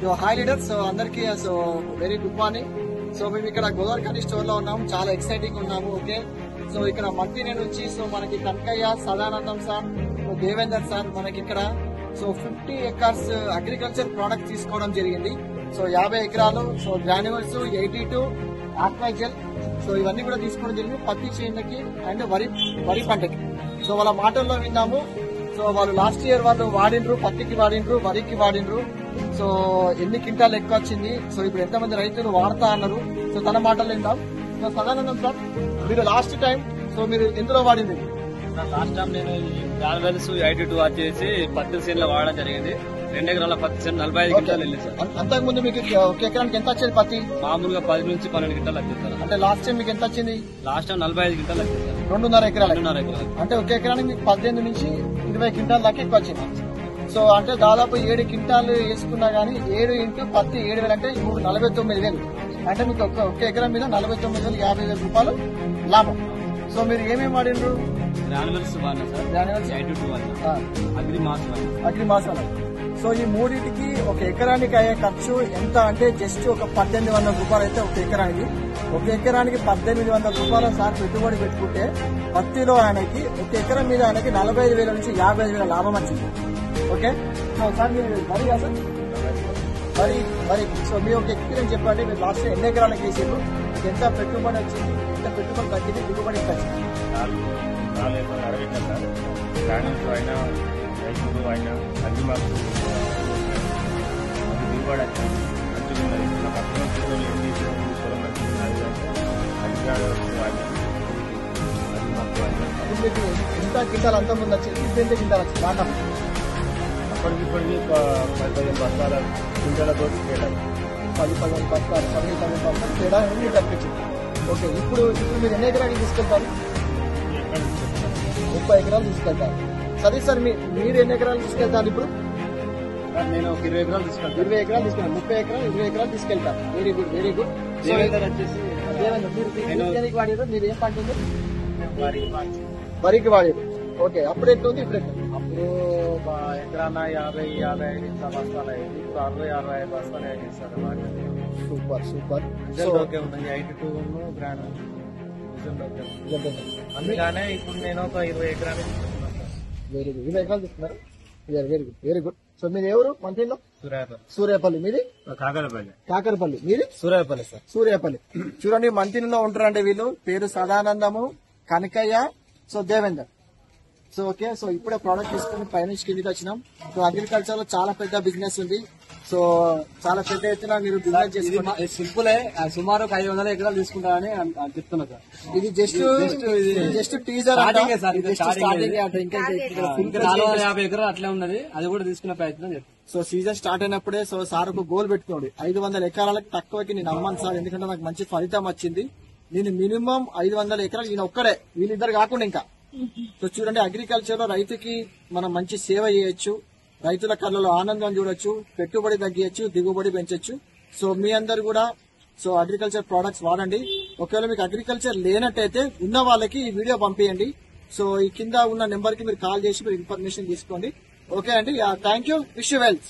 So hi leader. So అందరికి so very good morning. So మేము ఇక్కడ గోదావరి స్టోర్ లో ఉన్నాము, చాలా ఎక్సైటింగ్ ఉన్నాము. ఓకే, సో ఇక్కడ మంతిని నుంచి సో మనకి కనకయ్య, సదానందం సార్, దేవేందర్ సార్ మనకి ఇక్కడ సో 50 acres అగ్రికల్చర్ ప్రోడక్ట్ తీసుకోవడం జరిగింది. సో 50 ఎకరాలు, సో గ్రాన్యువల్స్ 82 ఆక్వాజెల్, సో ఇవన్నీ కూడా తీసుకోవడం జరిగింది పత్తి చేనుకి అండ్ వరి పంటకి. సో వాళ్ళ మాటల్లో విన్నాము. సో వాళ్ళు లాస్ట్ ఇయర్ వాళ్ళు వాడిండ్రు, పత్తికి వాడిండ్రు, వరికి వాడిండ్రు. సో ఎన్ని క్వింటాలు ఎక్కువ వచ్చింది, సో ఇప్పుడు ఎంతమంది రైతులు వాడతా అన్నారు. సో తన మాటలు విందాం. సో సదానందం సార్, మీరు లాస్ట్ టైం సో మీరు ఎందులో వాడింది? లాస్ట్ టైం నేను గ్రాన్యువల్స్ 82 వచ్చేసి పత్తి చేనులో వాడడం జరిగింది. 2 ఎకరాల పత్తి చేను 45 క్వింటాలు వెళ్ళింది సార్. అంతకు ముందు మీకు ఒక ఎకరానికి ఎంత వచ్చేది పత్తి? మామూలుగా 10 నుంచి 12 క్వింటాలు వచ్చింది సార్. అంటే లాస్ట్ టైం మీకు ఎంత వచ్చింది? లాస్ట్ టైం 45 క్వింటాలు వచ్చింది సార్. 2.5 ఎకరాలు. 2.5 ఎకరాలు అంటే ఒక ఎకరానికి మీకు 18 నుంచి 20 క్వింటాల దాకా ఎక్కువ వచ్చింది. సో అంటే దాదాపు 7 క్వింటాలు వేసుకున్నా గానీ 7 ఇంటూ పత్తి 7,000 అంటే 49,000. అంటే మీకు ఒక ఎకరం మీద 49,000, 50,000 రూపాయలు లాభం. సో మీరు ఏమేమి వాడినరు? గ్రాన్యువల్స్ వాడినా సార్, గ్రాన్యువల్స్ 82 వాడినా, అగ్రి మాసాలు. సో ఈ మూడింటికి ఒక ఎకరానికి అయ్యే ఖర్చు ఎంత అంటే జస్ట్ ఒక 1,800 రూపాయలు అయితే ఒక ఎకరానికి. ఒక ఎకరానికి 1,800 రూపాయల సార్ పెట్టుబడి పెట్టుకుంటే పత్తిలో ఆయనకి ఒక ఎకరం మీద ఆయనకి 45,000 నుంచి 55,000 లాభం వచ్చింది. ఓకే, సో సార్ మీరు వరి కదా వరి సో మీ ఒక ఎక్స్పీరియన్స్ చెప్పండి. మీరు లాస్ట్ ఎన్ని ఎకరాలకు వేసారు, మీకు ఎంత పెట్టుబడి వచ్చింది, ఎంత పెట్టుబడి తగ్గింది, దిగుబడి ఎంత వచ్చింది? 4 ఎకరాలు అరవిందా సార్. గ్రాన్యువల్స్ అయినా రైతులు అయినా అన్ని మాకు దిగుబడి వచ్చింది, మంచిగా ఉన్నది. నా పక్కన ఏం తీసుకుని పొలం మంచిగా అది మాకు మీకు ఎంత క్వింటాల్ అంత ముందు వచ్చింది, ఎంత క్వింటాల్ వచ్చింది? బాగా అప్పటికిప్పటికి 10-15 బస్తాల క్వింటాలతో తేడా, 10-15 బస్తాలు, 15 బస్తాలు తేడా మీకు తప్పించింది. ఓకే, ఇప్పుడు మీరు ఎన్ని ఎకరాలు తీసుకెళ్తారు? 30 ఎకరాలు తీసుకెళ్తారు. సరే సార్, మీరు ఎన్ని ఎకరాలు తీసుకెళ్తారు? ఇప్పుడు నేను ఒక 20 ఎకరాలు తీసుకెళ్తాను. 20 ఎకరాలు తీసుకెళ్తాను. 30 ఎకరాలు 20 ఎకరాలు తీసుకెళ్తారు. Very good, very good. Devender వచ్చేసి మీరు వాడారు, మీరు ఏం పంట ఉంది? వరికి వాడారు. ఓకే, అప్పుడు ఎట్లుంది, ఇప్పుడు ఎట్లా? అప్పుడు ఎకరాన 50-55 బస్తాలు అయ్యింది. ఇప్పుడు 60-65 బస్తాలు అయ్యింది సార్. Super super. ఓకే ఉన్నాయి 82 గ్రాన్యువల్ అందుకనే ఇప్పుడు నేను ఒక 20 ఎకరాలు తీసుకుంటున్నాను సార్. Very good. 20 ఎకరాలు తీసుకున్నారు. Very good, very good. So మీది ఎవరు? మంత్రిలో సూర్యాపల్లి. మీది కాకరపల్లి. మీది సూర్యాపల్లి సార్. సూర్యాపల్లి. చూడండి, మంత్రిలో ఉంటారంటే వీళ్ళు పేరు Sadanandam, Kanakayya, so Devender. So okay, so ఇప్పుడే ప్రోడక్ట్ తీసుకుని పైనుంచి కిందికి వచ్చినాం. సో అగ్రికల్చర్ లో చాలా పెద్ద బిజినెస్ ఉంది. సో చాలా పెద్ద ఎత్తున మీరు బిజినెస్ చేసుకుంటే సింపుల్ సుమారు 500 ఎకరాలు తీసుకుంటారని చెప్తున్నా సార్. ఇది జస్ట్ టీజర్ స్టార్టింగ్ అంటే ఇంకా 450 ఎకరాలు అట్లే ఉన్నది, అది కూడా తీసుకునే ప్రయత్నం చేస్తాం. సో సీజన్ స్టార్ట్ అయినప్పుడే సో సార్ ఒక గోల్ పెట్టుకోండి, 500 ఎకరాలకు తక్కువకి నేను అమ్మాను సార్, ఎందుకంటే నాకు మంచి ఫలితం వచ్చింది. నేను మినిమం 500 ఎకరాలు ఈయన ఒక్కడే, వీళ్ళిద్దరు కాకుండా ఇంకా. సో చూడండి, అగ్రికల్చర్ లో రైతుకి మనం మంచి సేవ చేయొచ్చు, రైతుల కళ్ళలో ఆనందం చూడొచ్చు, పెట్టుబడి తగ్గించచ్చు, దిగుబడి పెంచొచ్చు. సో మీ అందరు కూడా సో అగ్రికల్చర్ ప్రొడక్ట్స్ వాడండి. ఒకవేళ మీకు అగ్రికల్చర్ లేనట్టయితే ఉన్న వాళ్ళకి ఈ వీడియో పంపించండి. సో ఈ కింద ఉన్న నెంబర్ కి మీరు కాల్ చేసి మీరు ఇన్ఫర్మేషన్ తీసుకోండి. ఓకే అండి, thank you, wish you wealth.